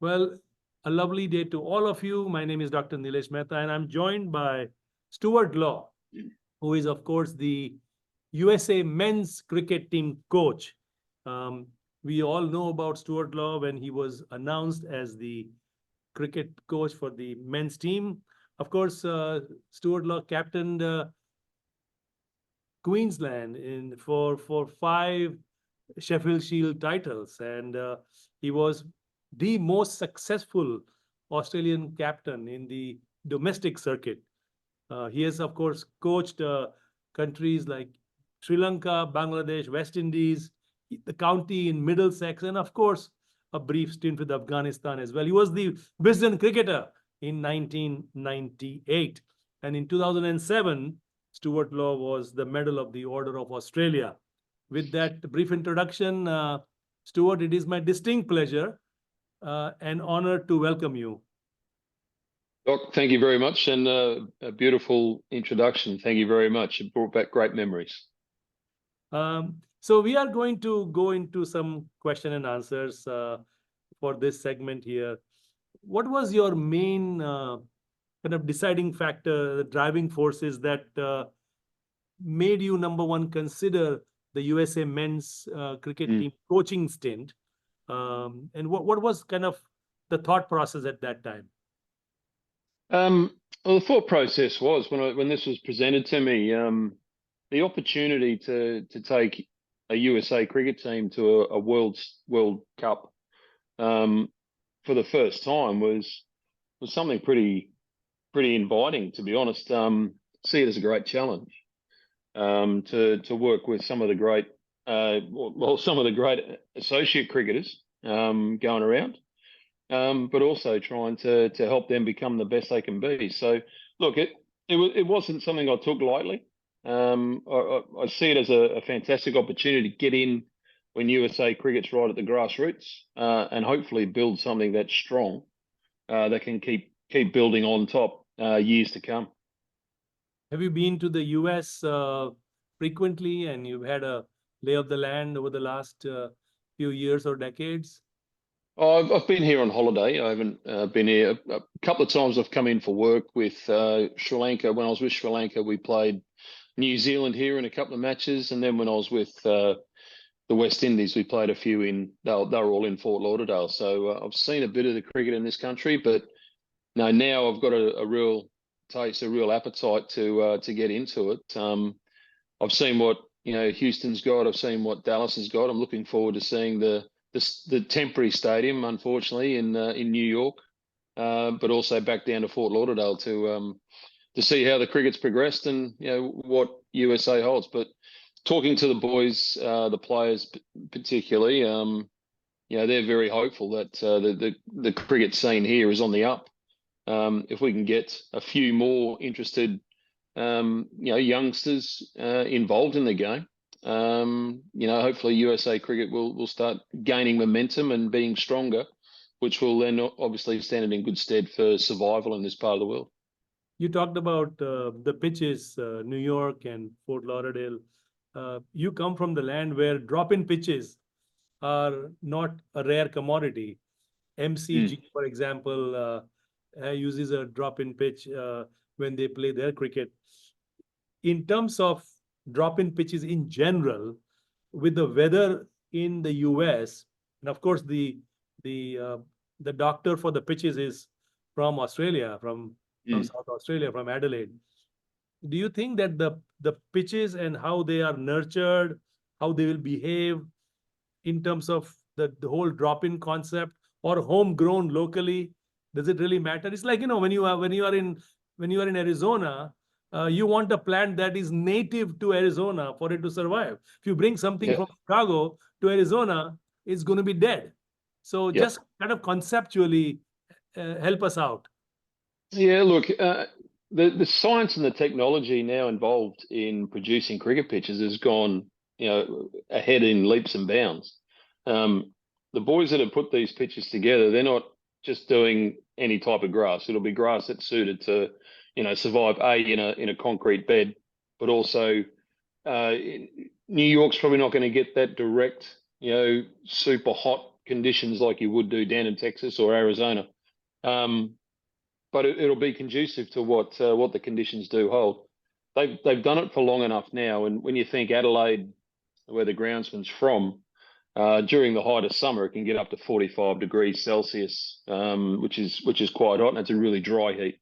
Well, a lovely day to all of you. My name is Dr. Nilesh Mehta, and I'm joined by Stuart Law, who is, of course, the USA men's cricket team coach. Um, we all know about Stuart Law when he was announced as the cricket coach for the men's team. Of course, Stuart Law captained Queensland for five Sheffield Shield titles, and he was the most successful Australian captain in the domestic circuit. He has, of course, coached countries like Sri Lanka, Bangladesh, West Indies, the county in Middlesex, and of course, a brief stint with Afghanistan as well. He was the Wisden cricketer in 1998. And in 2007, Stuart Law was the Medal of the Order of Australia. With that brief introduction, Stuart, it is my distinct pleasure and honor to welcome you. Doc, thank you very much, and a beautiful introduction. Thank you very much. It brought back great memories. So we are going to go into some question and answers for this segment here. What was your main kind of deciding factor, the driving forces that made you, number one, consider the USA men's cricket team coaching stint? And what was kind of the thought process at that time? Well, the thought process was when this was presented to me, the opportunity to take a USA cricket team to a World Cup for the first time was something pretty inviting, to be honest. See it as a great challenge to work with some of the great some of the great associate cricketers going around. But also trying to help them become the best they can be. So, look, it wasn't something I took lightly. I see it as a fantastic opportunity to get in when USA cricket's right at the grassroots and hopefully build something that's strong that can keep building on top years to come. Have you been to the US frequently, and you've had a lay of the land over the last few years or decades? I've been here on holiday. I haven't been here a couple of times. I've come in for work with Sri Lanka. When I was with Sri Lanka, we played New Zealand here in a couple of matches, and then when I was with the West Indies, we played a few they were all in Fort Lauderdale. So I've seen a bit of the cricket in this country, but no, now I've got a real taste, a real appetite to get into it. I've seen what Houston's got. I've seen what Dallas has got. I'm looking forward to seeing the temporary stadium, unfortunately, in New York, but also back down to Fort Lauderdale to see how the cricket's progressed and what USA holds. But talking to the boys, the players particularly, they're very hopeful that the cricket scene here is on the up. If we can get a few more interested, youngsters involved in the game. Hopefully USA cricket will start gaining momentum and being stronger, which will then obviously stand it in good stead for survival in this part of the world. You talked about the pitches, New York and Fort Lauderdale. You come from the land where drop-in pitches are not a rare commodity. MCG, for example, uses a drop-in pitch when they play their cricket. In terms of drop-in pitches in general, with the weather in the US, and of course the doctor for the pitches is from Australia, from South Australia, from Adelaide. Do you think that the pitches and how they are nurtured, how they will behave in terms of the whole drop-in concept or homegrown locally, does it really matter? It's like, when you are in Arizona, you want a plant that is native to Arizona for it to survive. If you bring something from Chicago to Arizona, it's going to be dead. So just kind of conceptually help us out. Yeah, look, the science and the technology now involved in producing cricket pitches has gone, ahead in leaps and bounds. The boys that have put these pitches together, they're not just doing any type of grass. It'll be grass that's suited to, survive in a concrete bed, but also New York's probably not going to get that direct, super hot conditions like you would do down in Texas or Arizona. But it'll be conducive to what the conditions do hold. They've done it for long enough now, and when you think Adelaide, where the groundsman's from, during the height of summer, it can get up to 45 degrees Celsius, which is quite hot, and it's a really dry heat.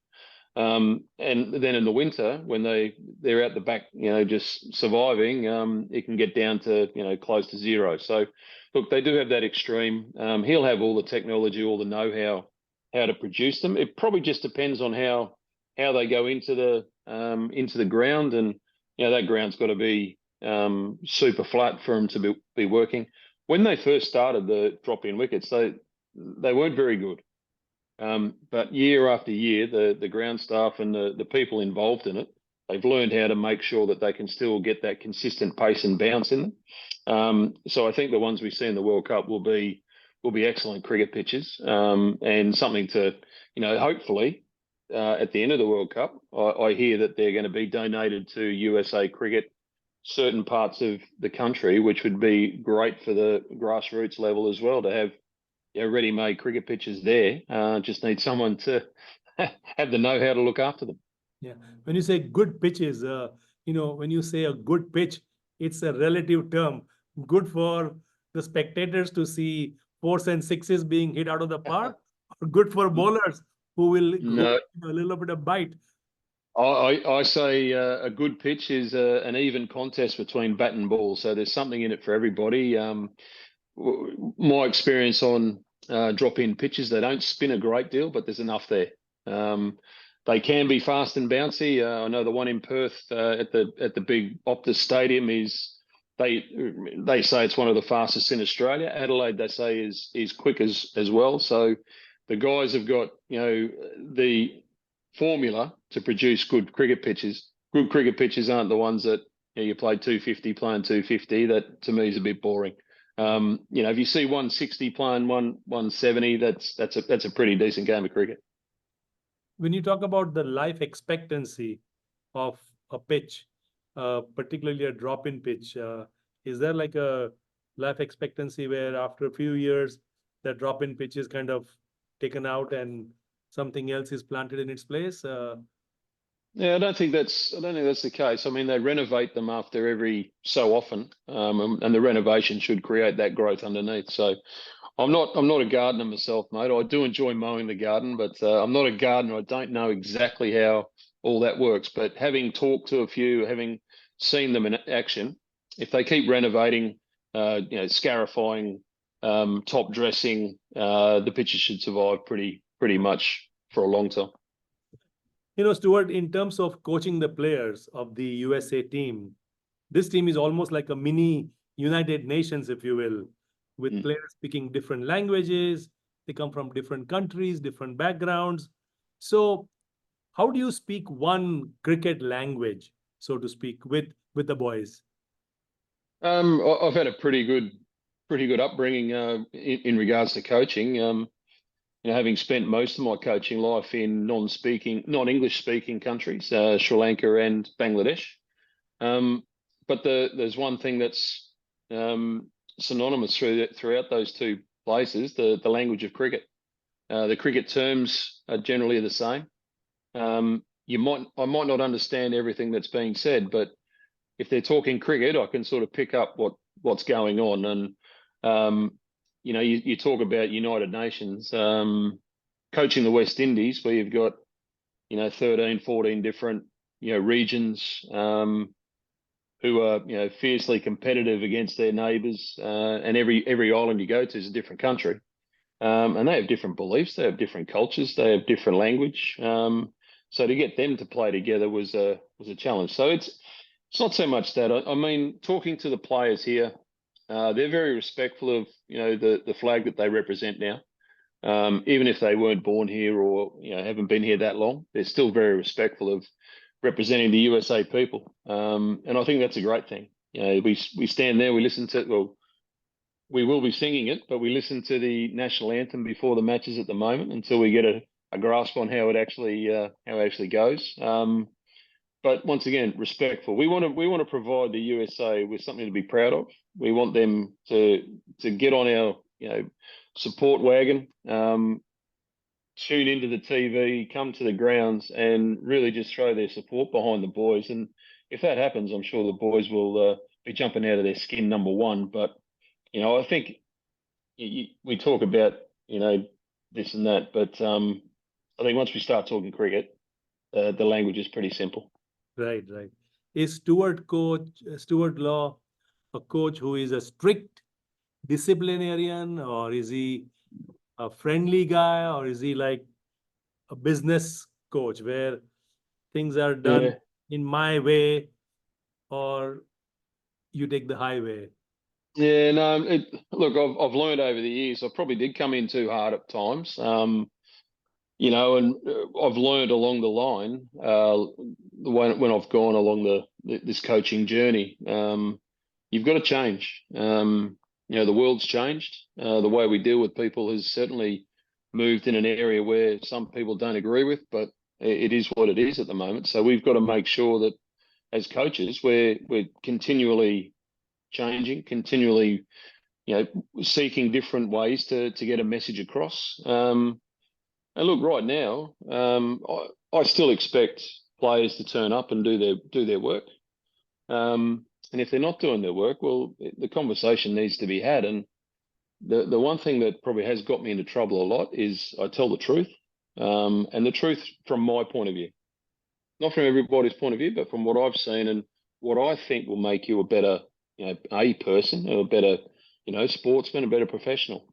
And then in the winter, when they're out the back, just surviving, it can get down to close to zero. So, look, they do have that extreme. He'll have all the technology, all the know-how, how to produce them. It probably just depends on how they go into the ground, and that ground's got to be super flat for them to be working. When they first started the drop-in wickets, they weren't very good. But year after year, the ground staff and the people involved in it, they've learned how to make sure that they can still get that consistent pace and bounce in them. So I think the ones we see in the World Cup will be excellent cricket pitches, and something to, hopefully, at the end of the World Cup, I hear that they're going to be donated to USA Cricket, certain parts of the country, which would be great for the grassroots level as well, to have ready-made cricket pitches there. Just need someone to have the know-how to look after them. Yeah. When you say good pitches, when you say a good pitch, it's a relative term. Good for the spectators to see fours and sixes being hit out of the park, or good for bowlers who will go a little bit of bite. I say a good pitch is an even contest between bat and ball. So there's something in it for everybody. My experience on drop-in pitches, they don't spin a great deal, but there's enough there. They can be fast and bouncy. I know the one in Perth at the big Optus Stadium they say it's one of the fastest in Australia. Adelaide, they say, is quick as well. So the guys have got the formula to produce good cricket pitches. Good cricket pitches aren't the ones that you play 250 playing 250. That to me is a bit boring. If you see 160 playing 170, that's a pretty decent game of cricket. When you talk about the life expectancy of a pitch, particularly a drop-in pitch, is there like a life expectancy where after a few years that drop-in pitch is kind of taken out and something else is planted in its place? Yeah, I don't think that's the case. I mean, they renovate them after every so often, and the renovation should create that growth underneath. So I'm not a gardener myself, mate. I do enjoy mowing the garden, but I'm not a gardener. I don't know exactly how all that works. But having talked to a few, having seen them in action, if they keep renovating, scarifying, top dressing, the pitches should survive pretty much for a long time. Stuart, in terms of coaching the players of the USA team, this team is almost like a mini United Nations, if you will, with players speaking different languages. They come from different countries, different backgrounds. So how do you speak one cricket language, so to speak, with the boys? I've had a pretty good upbringing in regards to coaching. Having spent most of my coaching life in non-English speaking countries, Sri Lanka and Bangladesh. But there's one thing that's synonymous throughout those two places: the language of cricket. The cricket terms are generally the same. I might not understand everything that's being said, but if they're talking cricket, I can sort of pick up what's going on. And you talk about United Nations, coaching the West Indies, where you've got 13, 14 different regions who are fiercely competitive against their neighbours, and every island you go to is a different country, and they have different beliefs, they have different cultures, they have different language. So to get them to play together was a challenge. So it's not so much that. I mean, talking to the players here, they're very respectful of the flag that they represent now. Even if they weren't born here or haven't been here that long, they're still very respectful of representing the USA people. And I think that's a great thing. We stand there, we listen to, well, we will be singing it, but we listen to the national anthem before the matches at the moment until we get a grasp on how it actually goes. But once again, respectful. We want to provide the USA with something to be proud of. We want them to get on support wagon. Tune into the TV, come to the grounds, and really just throw their support behind the boys. And if that happens, I'm sure the boys will be jumping out of their skin, number one. But I think we talk about this and that, but I think once we start talking cricket, the language is pretty simple. Right, right. Is Stuart Law a coach who is a strict disciplinarian, or is he a friendly guy, or is he like a business coach where things are done Yeah. in my way, or you take the highway? Yeah, no. Look, I've learned over the years. I probably did come in too hard at times. And I've learned along the line when I've gone along this coaching journey. You've got to change. The world's changed. The way we deal with people has certainly moved in an area where some people don't agree with, but it is what it is at the moment. So we've got to make sure that as coaches, we're continually changing, continually, seeking different ways to get a message across. And look, right now, I still expect players to turn up and do their work. And if they're not doing their work, well, the conversation needs to be had. And the one thing that probably has got me into trouble a lot is I tell the truth, and the truth from my point of view, not from everybody's point of view, but from what I've seen and what I think will make you a better, a person, or a better, sportsman, a better professional.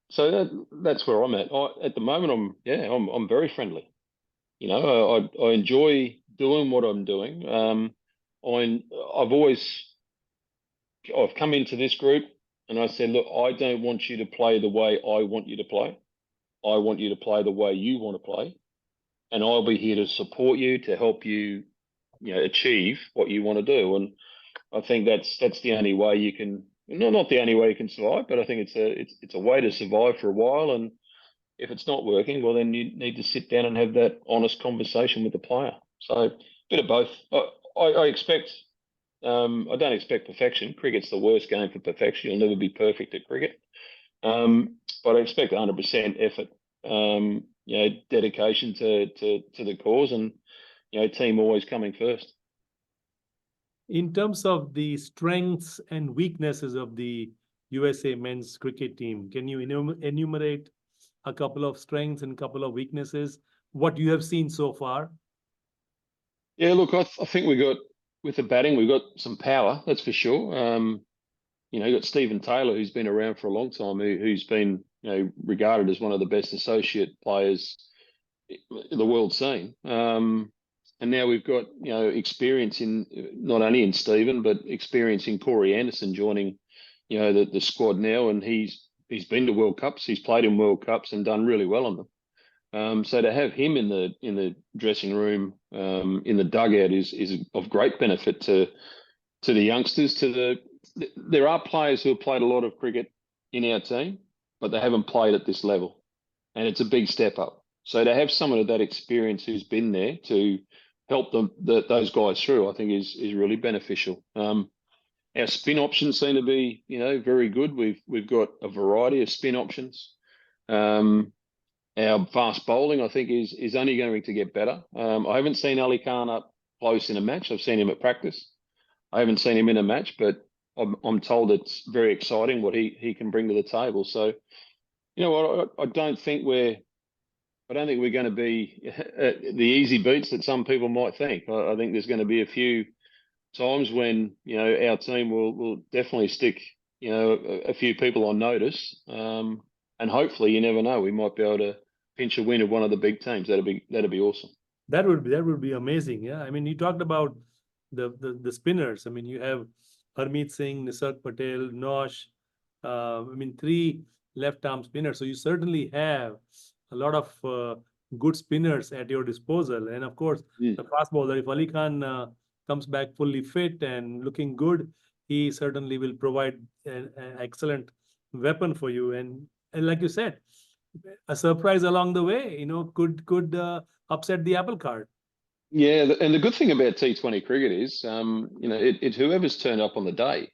So that's where I'm at. At the moment, I'm very friendly. I enjoy doing what I'm doing. I've come into this group and I said, look, I don't want you to play the way I want you to play. I want you to play the way you want to play, and I'll be here to support you, to help you, achieve what you want to do. And I think that's the only way you can. Not the only way you can survive, but I think it's a way to survive for a while. And if it's not working, well, then you need to sit down and have that honest conversation with the player. So a bit of both. I expect. I don't expect perfection. Cricket's the worst game for perfection. You'll never be perfect at cricket. But I expect 100% effort. Dedication to the cause, and team always coming first. In terms of the strengths and weaknesses of the USA men's cricket team, can you enumerate a couple of strengths and a couple of weaknesses, what you have seen so far? Yeah, look, I think with the batting, we've got some power, that's for sure. You got Stephen Taylor, who's been around for a long time, who's been regarded as one of the best associate players in the world scene. And now we've got experience in not only in Stephen, but experience in Corey Anderson joining the squad now, and he's been to World Cups, he's played in World Cups and done really well on them. So to have him in the dressing room, in the dugout is of great benefit to the youngsters. There are players who have played a lot of cricket in our team, but they haven't played at this level, and it's a big step up. So to have someone of that experience who's been there to help those guys through, I think is really beneficial. Our spin options seem to be, very good. We've got a variety of spin options. Our fast bowling, I think, is only going to get better. I haven't seen Ali Khan up close in a match. I've seen him at practice. I haven't seen him in a match, but I'm told it's very exciting what he can bring to the table. So, I don't think we're going to be the easy beats that some people might think. I think there's going to be a few times when our team will definitely stick a few people on notice, and hopefully, you never know, we might be able to pinch a win of one of the big teams. That'd be awesome. That would be amazing. Yeah, I mean, you talked about the spinners. I mean, you have Harmeet Singh, Nisarg Patel, Nosh. I mean, 3 left-arm spinners. So you certainly have a lot of good spinners at your disposal. And of course, the fast bowler, if Ali Khan comes back fully fit and looking good, he certainly will provide an excellent weapon for you. And like you said, a surprise along the way, could upset the apple cart. Yeah, and the good thing about T20 cricket is, it's whoever's turned up on the day.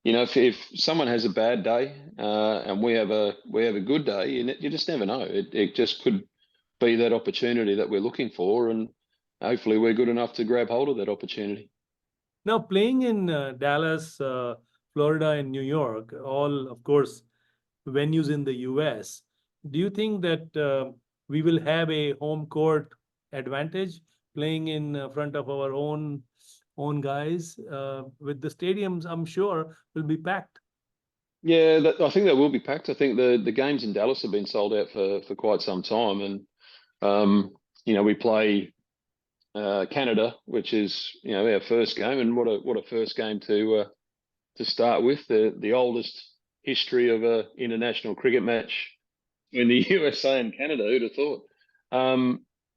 You know, if someone has a bad day and we have a good day, you just never know. It just could be that opportunity that we're looking for, and hopefully we're good enough to grab hold of that opportunity. Now, playing in Dallas, Florida, and New York, all, of course, venues in the US, do you think that we will have a home court advantage playing in front of our own guys? With the stadiums, I'm sure will be packed. Yeah, I think that will be packed. I think the games in Dallas have been sold out for quite some time, and you know, we play Canada, which is, you know, our first game, and what a first game to start with. The oldest history of a international cricket match in the USA and Canada. Who'd have thought?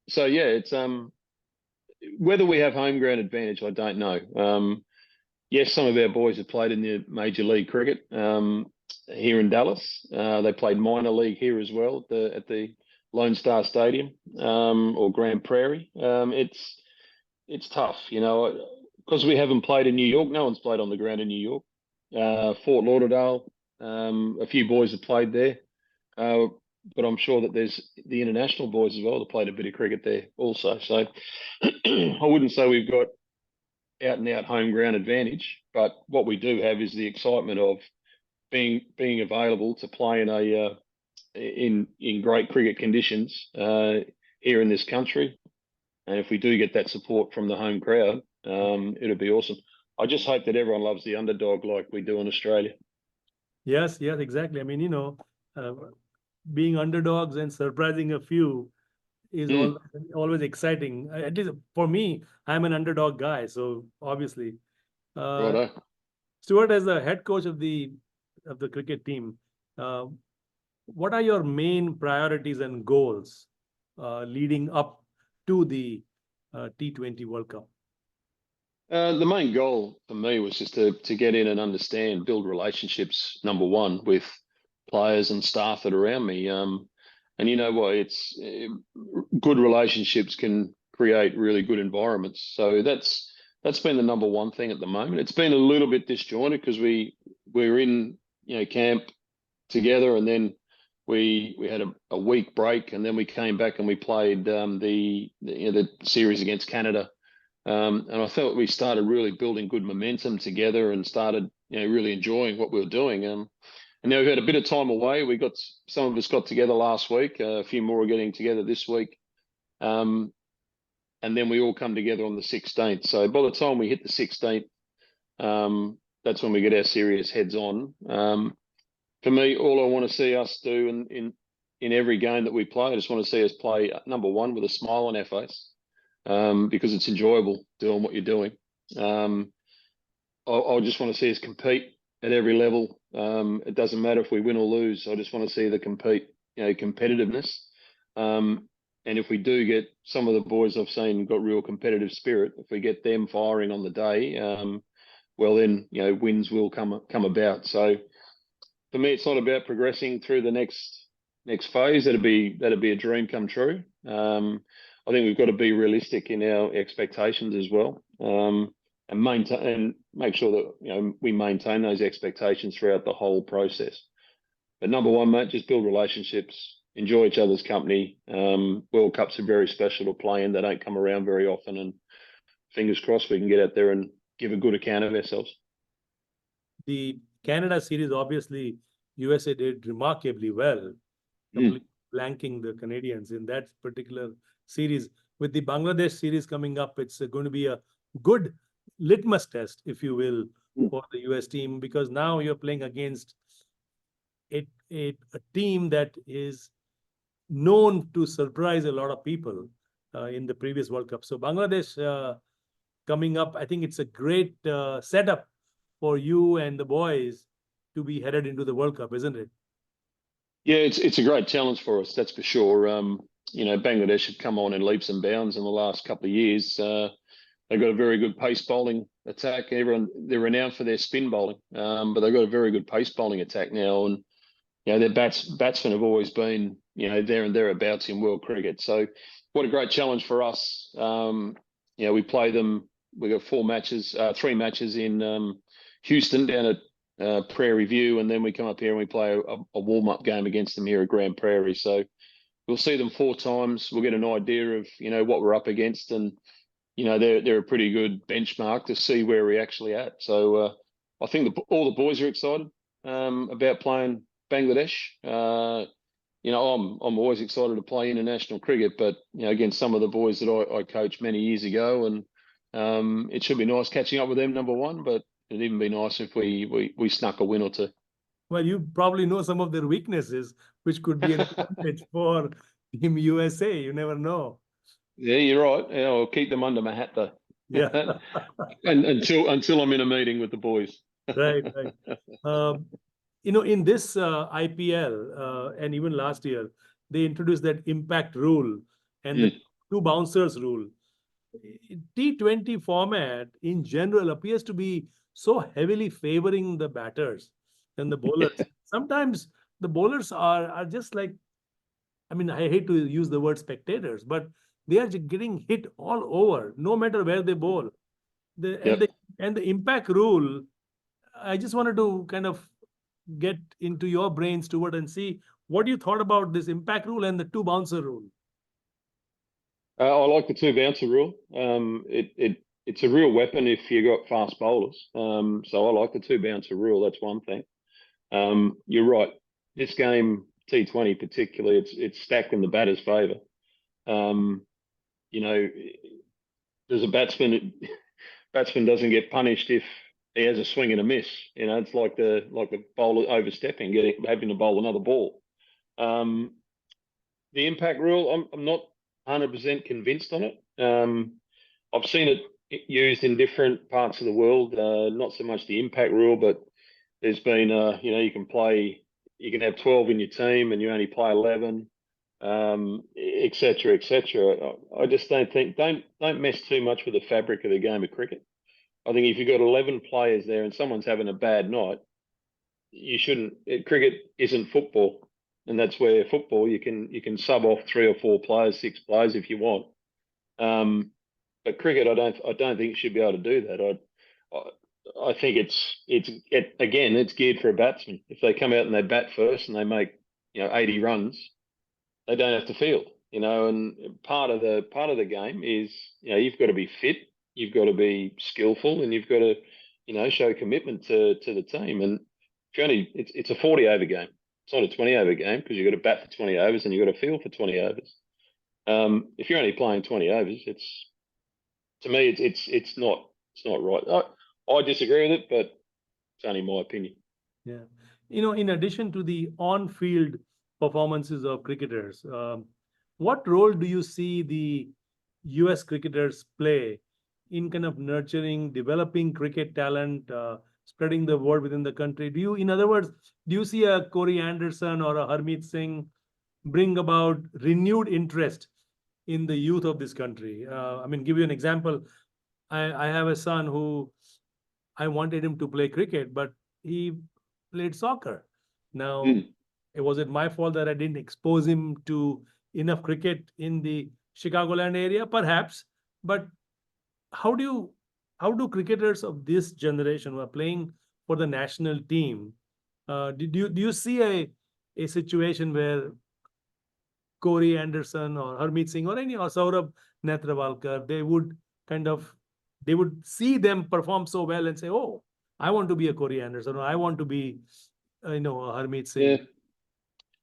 So yeah, it's whether we have home ground advantage, I don't know. Yes, some of our boys have played in the Major League Cricket here in Dallas. They played minor league here as well at the Lone Star Stadium or Grand Prairie. It's tough, you know, because we haven't played in New York. No one's played on the ground in New York. Fort Lauderdale, a few boys have played there, but I'm sure that there's the international boys as well that played a bit of cricket there also. So I wouldn't say we've got out and out home ground advantage, but what we do have is the excitement of being available to play in a in great cricket conditions here in this country. And if we do get that support from the home crowd, it'll be awesome. I just hope that everyone loves the underdog like we do in Australia. Yes, yes, exactly. I mean, uh, being underdogs and surprising a few is Mm, always exciting. At least for me, I'm an underdog guy, so obviously. Uh, righto. Stuart, as the head coach of the cricket team, uh, what are your main priorities and goals leading up to the T20 World Cup? The main goal for me was just to get in and understand, build relationships. Number one, with players and staff that are around me. And you know what? It's good relationships can create really good environments. So that's been the number one thing at the moment. It's been a little bit disjointed because we're in, you know, camp together, and then we had a week break, and then we came back and we played the series against Canada. And I felt we started really building good momentum together and started, you know, really enjoying what we were doing. And now we've had a bit of time away. We got some of us got together last week. A few more are getting together this week. And then we all come together on the 16th. So by the time we hit the 16th, that's when we get our serious heads on. For me, all I want to see us do in every game that we play, I just want to see us play number one with a smile on our face, because it's enjoyable doing what you're doing. I just want to see us compete at every level. It doesn't matter if we win or lose. I just want to see the competitiveness. And if we do get some of the boys I've seen got real competitive spirit, if we get them firing on the day, well then, you know, wins will come about. So for me, it's not about progressing through the next phase. That'd be a dream come true. I think we've got to be realistic in our expectations as well, and maintain and make sure that, you know, we maintain those expectations throughout the whole process. But number one, mate, just build relationships, enjoy each other's company. World Cups are very special to play in; they don't come around very often, and fingers crossed we can get out there and give a good account of ourselves. The Canada series, obviously, USA did remarkably well, Mm. completely blanking the Canadians in that particular series. With the Bangladesh series coming up, it's going to be a good litmus test, if you will, Mm. for the US team, because now you're playing against a team that is known to surprise a lot of people in the previous World Cup. So Bangladesh coming up, I think it's a great setup for you and the boys to be headed into the World Cup, isn't it? Yeah, it's a great challenge for us, that's for sure. You know, Bangladesh have come on in leaps and bounds in the last couple of years. They've got a very good pace bowling attack. They're renowned for their spin bowling, but they've got a very good pace bowling attack now. And you know, their batsmen have always been, you know, there and thereabouts in world cricket. So, what a great challenge for us. You know, we play them. We got 3 matches in Houston down at Prairie View, and then we come up here and we play a warm-up game against them here at Grand Prairie. So we'll see them 4 times. We'll get an idea of, what we're up against, and they're a pretty good benchmark to see where we're actually at. So I think all the boys are excited about playing Bangladesh. I'm always excited to play international cricket, but against some of the boys that I coached many years ago, and it should be nice catching up with them, number one. But it'd even be nice if we snuck a win or two. Well, you probably know some of their weaknesses, which could be an advantage for Team USA. You never know. Yeah, you're right. Yeah, I'll keep them under my hat though. Yeah. And until I'm in a meeting with the boys. Right, right. In this IPL and even last year, they introduced that impact rule and the 2 bouncers rule. T20 format in general appears to be so heavily favoring the batters than the bowlers. Sometimes the bowlers are just like, I mean, I hate to use the word spectators, but they are just getting hit all over, no matter where they bowl. And the impact rule, I just wanted to kind of get into your brain, Stuart, and see what you thought about this impact rule and the 2 bouncer rule. I like the 2 bouncer rule. It's a real weapon if you got fast bowlers. So I like the 2 bouncer rule. That's one thing. You're right. This game, T20 particularly, it's stacked in the batter's favour. There's a batsman doesn't get punished if he has a swing and a miss. It's like the bowler overstepping, having to bowl another ball. The impact rule, I'm not 100% convinced on it. I've seen it used in different parts of the world. Not so much the impact rule, but there's been, you can have 12 in your team and you only play 11, et cetera, et cetera. I just don't mess too much with the fabric of the game of cricket. I think if you've got 11 players there and someone's having a bad night, you shouldn't. Cricket isn't football, and that's where football you can sub off 3 or 4 players, 6 players if you want. But cricket, I don't think you should be able to do that. I think it's geared for a batsman. If they come out and they bat first and they make 80 runs, they don't have to field. And part of the game is you've got to be fit, you've got to be skillful, and you've got to show commitment to the team. And it's a 40 over game. It's not a 20 over game because you've got to bat for 20 overs and you've got to field for 20 overs. If you're only playing 20 overs, to me it's not right. I disagree with it, but it's only my opinion. Yeah. In addition to the on-field performances of cricketers, what role do you see the US cricketers play in kind of nurturing, developing cricket talent, spreading the word within the country? In other words, do you see a Corey Anderson or a Harmeet Singh bring about renewed interest in the youth of this country? Give you an example. I have a son who I wanted him to play cricket, but he played soccer. Now, was it my fault that I didn't expose him to enough cricket in the Chicagoland area? Perhaps. But how do cricketers of this generation who are playing for the national team, do you see a situation where Corey Anderson or Harmeet Singh or Saurabh Netravalkar, they would see them perform so well and say, "Oh, I want to be a Corey Anderson, or I want to be, a Harmeet Singh."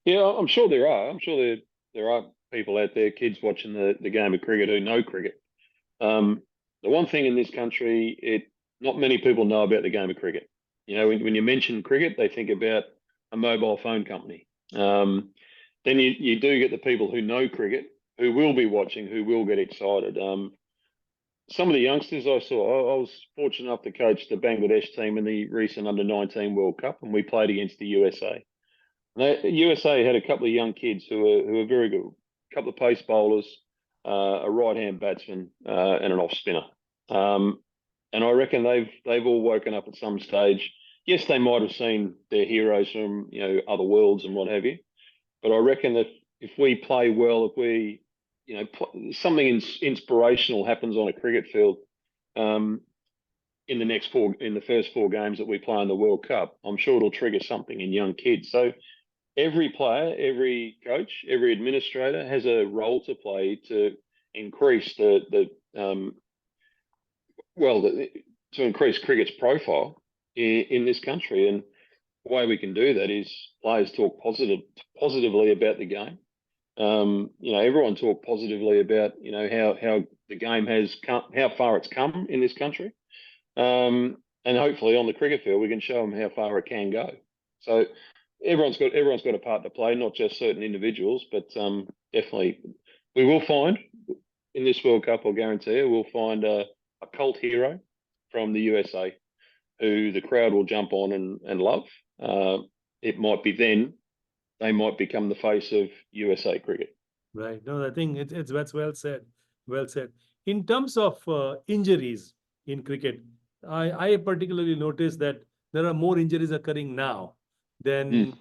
Yeah, I'm sure there are. I'm sure there are people out there, kids watching the game of cricket who know cricket. The one thing in this country, not many people know about the game of cricket. When you mention cricket, they think about a mobile phone company. Then you do get the people who know cricket, who will be watching, who will get excited. Some of the youngsters I saw, I was fortunate enough to coach the Bangladesh team in the recent Under-19 World Cup, and we played against the USA. The USA had a couple of young kids who were very good. A couple of pace bowlers, a right-hand batsman, and an off spinner. And I reckon they've all woken up at some stage. Yes, they might have seen their heroes from other worlds and what have you, but I reckon that if we play well, if we something inspirational happens on a cricket field, in the first 4 games that we play in the World Cup, I'm sure it'll trigger something in young kids. So every player, every coach, every administrator has a role to play to increase to increase cricket's profile in this country. And the way we can do that is players talk positively about the game. Everyone talk positively about how the game has come, how far it's come in this country, and hopefully on the cricket field we can show them how far it can go. So everyone's got a part to play, not just certain individuals, but definitely we will find in this World Cup, I'll guarantee you, we'll find a cult hero from the USA who the crowd will jump on and love. It might be then they might become the face of USA cricket. Right. No, I think it's that's well said. Well said. In terms of injuries in cricket, I particularly noticed that there are more injuries occurring now than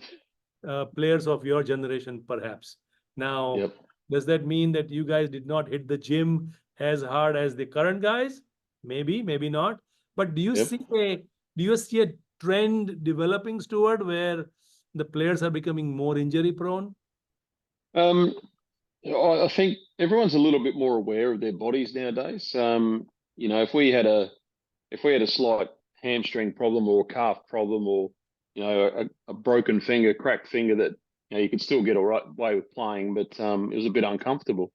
players of your generation, perhaps. Now, Yep. does that mean that you guys did not hit the gym as hard as the current guys? Maybe, maybe not. But Yep. do you see a trend developing, Stuart, where the players are becoming more injury prone? Um, I think everyone's a little bit more aware of their bodies nowadays. If we had a slight hamstring problem or a calf problem or a broken finger, cracked finger that you could still get all right way with playing, but it was a bit uncomfortable.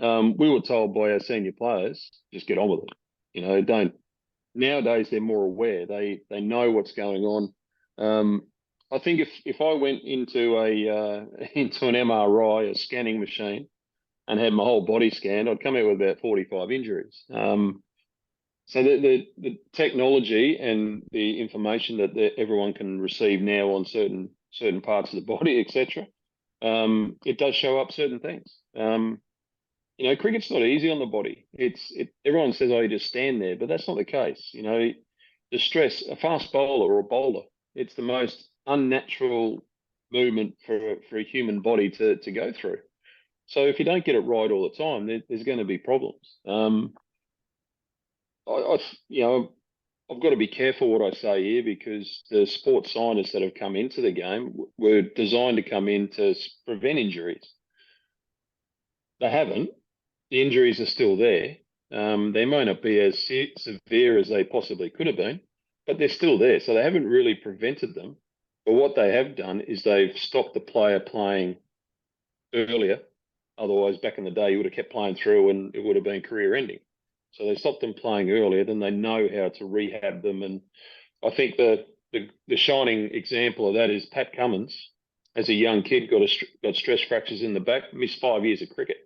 We were told by our senior players, just get on with it. Don't. Nowadays they're more aware. They know what's going on. I think if I went into into an MRI, a scanning machine, and had my whole body scanned, I'd come out with about 45 injuries. So the technology and the information that everyone can receive now on certain parts of the body, etc., it does show up certain things. Cricket's not easy on the body. Everyone says, "Oh, you just stand there," but that's not the case. The stress, a fast bowler or a bowler, it's the most unnatural movement for a human body to go through. So if you don't get it right all the time, there's going to be problems. I've got to be careful what I say here because the sports scientists that have come into the game were designed to come in to prevent injuries. They haven't. The injuries are still there. They may not be as severe as they possibly could have been, but they're still there. So they haven't really prevented them. But what they have done is they've stopped the player playing earlier. Otherwise, back in the day, you would have kept playing through and it would have been career ending. So they stopped them playing earlier, then they know how to rehab them. And I think the shining example of that is Pat Cummins, as a young kid, got stress fractures in the back, missed 5 years of cricket.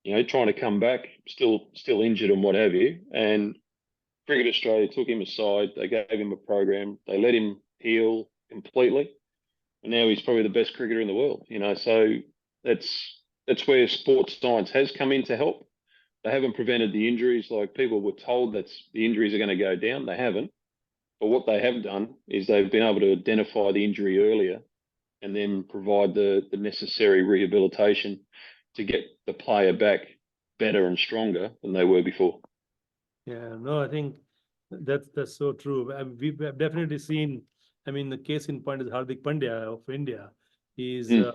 Trying to come back, still injured and what have you. And Cricket Australia took him aside. They gave him a program. They let him heal completely. And now he's probably the best cricketer in the world. So that's where sports science has come in to help. They haven't prevented the injuries like people were told that the injuries are going to go down. They haven't. But what they have done is they've been able to identify the injury earlier and then provide the necessary rehabilitation to get the player back better and stronger than they were before. Yeah, no, I think that's so true. We've definitely seen. I mean, the case in point is Hardik Pandya of India. He's Mm.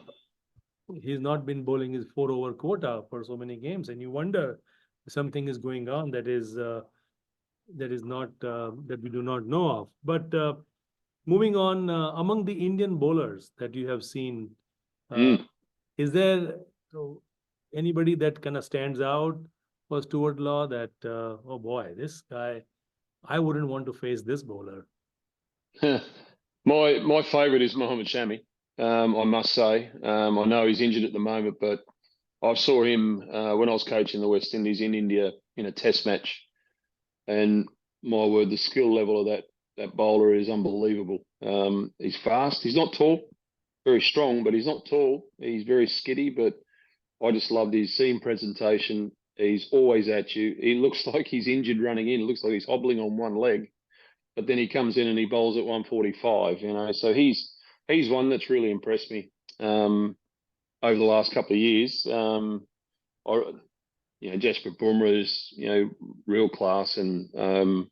he's not been bowling his 4 over quota for so many games, and you wonder something is going on that is not that we do not know of. But moving on, among the Indian bowlers that you have seen, uh, Mm. is there anybody that kind of stands out for Stuart Law that oh boy, this guy, I wouldn't want to face this bowler. My favourite is Mohammad Shami. I must say, I know he's injured at the moment, but I saw him when I was coaching the West Indies in India in a Test match, and my word, the skill level of that bowler is unbelievable. He's fast. He's not tall, very strong, but he's not tall. He's very skiddy, but I just loved his seam presentation. He's always at you. He looks like he's injured running in. It looks like he's hobbling on one leg, but then he comes in and he bowls at 145. So he's one that's really impressed me over the last couple of years. Jasper Bumrah is real class, and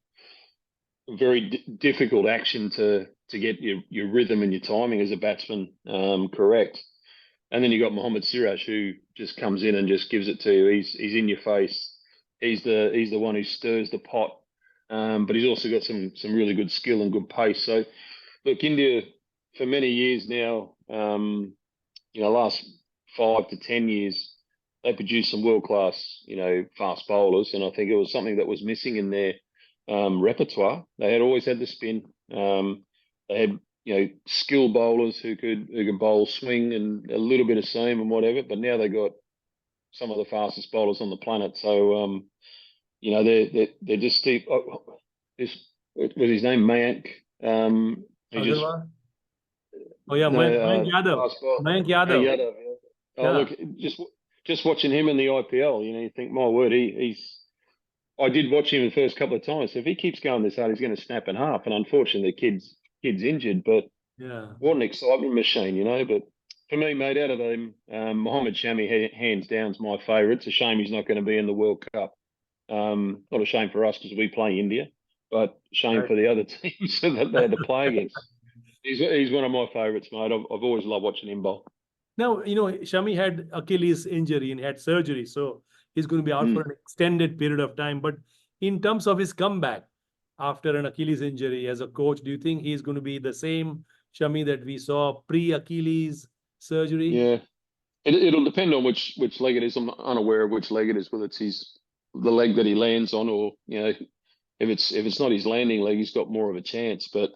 very difficult action to get your rhythm and your timing as a batsman correct. And then you got Mohammad Siraj, who just comes in and just gives it to you. He's in your face. He's the one who stirs the pot. But he's also got some really good skill and good pace. So look, India for many years now, last 5 to 10 years, they produced some world class, fast bowlers, and I think it was something that was missing in their repertoire. They had always had the spin. They had skilled bowlers who could bowl swing and a little bit of seam and whatever. But now they got some of the fastest bowlers on the planet. So they're just deep. This was his name Mayank. He just Agarwal? Oh yeah, no Mayank Yadav. fast ball. Mayank Mayank Yadav. Yadav. Yeah. Oh Yeah. look, just watching him in the IPL, you think, my word, he's. I did watch him the first couple of times. So if he keeps going this hard, he's going to snap in half. And unfortunately, the kid's injured. But Yeah. what an excitement machine, But for me, mate, out of them, Mohammed Shami, hands down, is my favourite. It's a shame he's not going to be in the World Cup. Not a shame for us because we play India, but shame Right. for the other teams that they had to play against. He's one of my favourites, mate. I've always loved watching him bowl. Now, Shami had Achilles injury and had surgery, so he's going to be out for Mm. an extended period of time. But in terms of his comeback after an Achilles injury as a coach, do you think he's going to be the same Shami that we saw pre-Achilles surgery? Yeah, it'll depend on which leg it is. I'm unaware of which leg it is, whether it's the leg that he lands on, or if it's not his landing leg, he's got more of a chance. But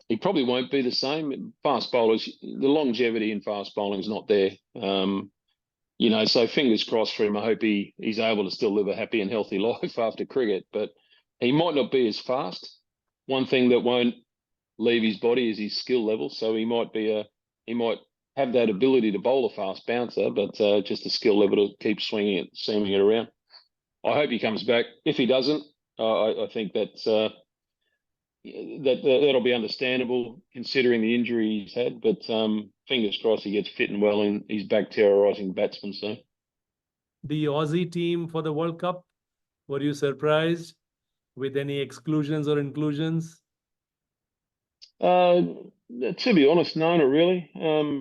he probably won't be the same. Fast bowlers, the longevity in fast bowling is not there. So fingers crossed for him. I hope he's able to still live a happy and healthy life after cricket. But he might not be as fast. One thing that won't leave his body is his skill level. So he might have that ability to bowl a fast bouncer, but just the skill level to keep seaming it around. I hope he comes back. If he doesn't, I think that'll be understandable considering the injury he's had. But fingers crossed he gets fit and well and he's back terrorising batsmen soon. The Aussie team for the World Cup, were you surprised with any exclusions or inclusions? To be honest, no, not really.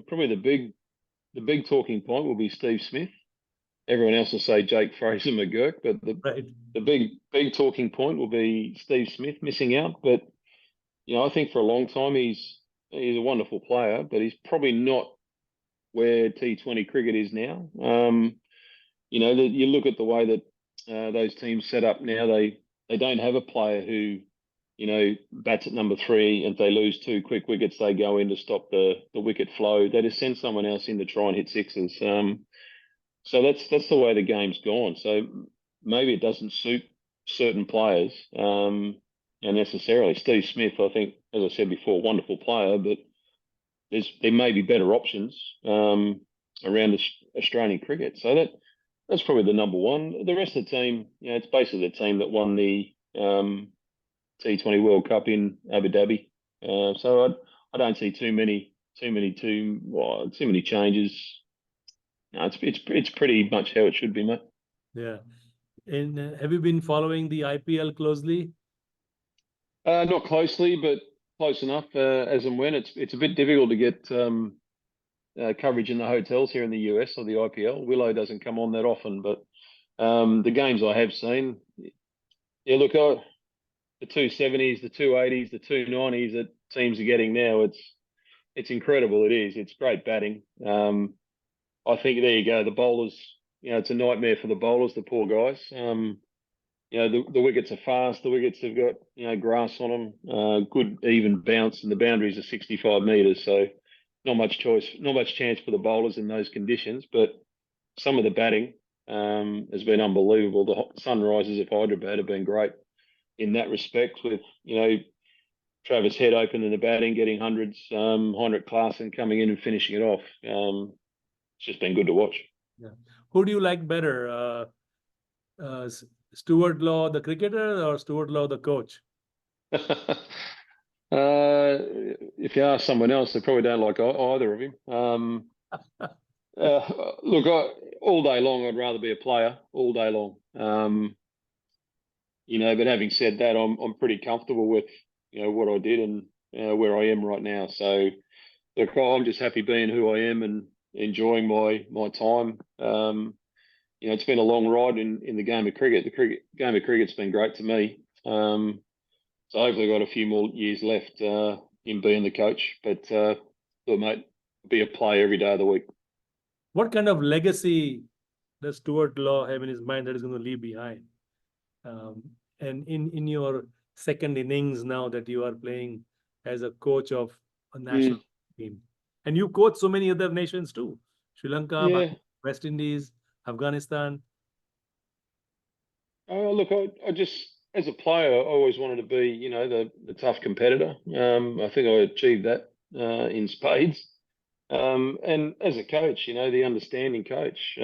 Probably the big talking point will be Steve Smith. Everyone else will say Jake Fraser McGurk, but Right. the big talking point will be Steve Smith missing out. But I think for a long time he's a wonderful player, but he's probably not where T20 cricket is now. You look at the way that those teams set up now. They don't have a player who bats at number 3, and if they lose 2 quick wickets, they go in to stop the wicket flow. They just send someone else in to try and hit sixes. So that's the way the game's gone. So maybe it doesn't suit certain players, and necessarily Steve Smith. I think, as I said before, wonderful player, but there may be better options around Australian cricket. So that's probably the number one. The rest of the team, it's basically the team that won the T20 World Cup in Abu Dhabi. So I don't see too many changes. No, it's pretty much how it should be, mate. Yeah. And have you been following the IPL closely? Not closely, but close enough. As and when it's a bit difficult to get coverage in the hotels here in the US or the IPL. Willow doesn't come on that often, but the games I have seen, yeah, look, the 270s, the 280s, the 290s that teams are getting now, it's incredible. It is. It's great batting. I think there you go. The bowlers, it's a nightmare for the bowlers, the poor guys. The wickets are fast. The wickets have got, grass on them, good even bounce, and the boundaries are 65 metres. So not much choice, not much chance for the bowlers in those conditions. But some of the batting has been unbelievable. The Sunrisers of Hyderabad have been great in that respect with, Travis Head opening the batting, getting hundreds, Heinrich Klaasen coming in and finishing it off. It's just been good to watch. Yeah. Who do you like better, Stuart Law, the cricketer, or Stuart Law, the coach? If you ask someone else, they probably don't like either of him. Look, all day long, I'd rather be a player all day long. But having said that, I'm pretty comfortable with what I did and where I am right now. So look, I'm just happy being who I am and enjoying my time. It's been a long ride in the game of cricket. The game of cricket's been great to me. So hopefully I've got a few more years left in being the coach. But look, mate, be a player every day of the week. What kind of legacy does Stuart Law have in his mind that he's going to leave behind? And in your second innings now that you are playing as a coach of a national team, and you coach so many other nations too, Sri Lanka, West Indies, Afghanistan. Look, I just, as a player, I always wanted to be, the tough competitor. I think I achieved that in spades. And as a coach, the understanding coach.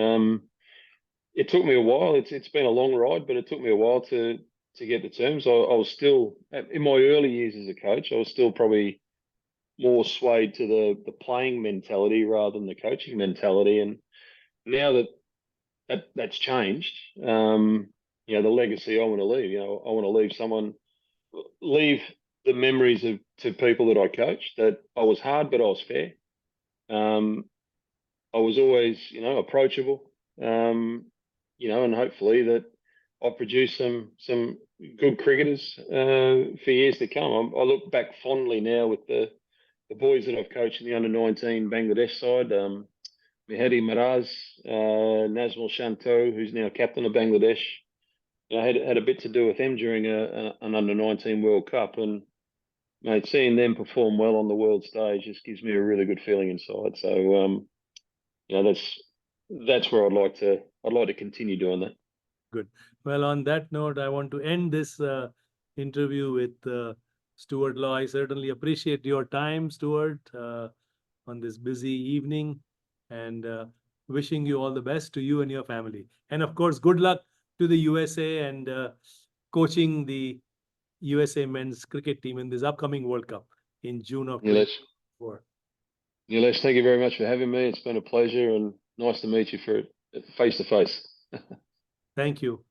It took me a while. It's been a long ride, but it took me a while to get the terms. I was still in my early years as a coach. I was still probably more swayed to the playing mentality rather than the coaching mentality. And now that's changed. The legacy I want to leave. I want to leave the memories to people that I coached. That I was hard, but I was fair. I was always, approachable. And hopefully that I'll produce some good cricketers for years to come. I look back fondly now with the boys that I've coached in the under-19 Bangladesh side. Mehdi Miraz, Nazmul Shanto, who's now captain of Bangladesh. Had a bit to do with them during an under-19 World Cup, and mate, seeing them perform well on the world stage just gives me a really good feeling inside. So, that's where I'd like to continue doing that. Good. Well, on that note, I want to end this interview with Stuart Law. I certainly appreciate your time, Stuart, on this busy evening, and wishing you all the best to you and your family. And of course, good luck to the USA and coaching the USA men's cricket team in this upcoming World Cup in June of 2024. Nilesh, thank you very much for having me. It's been a pleasure and nice to meet you for face to face. Thank you.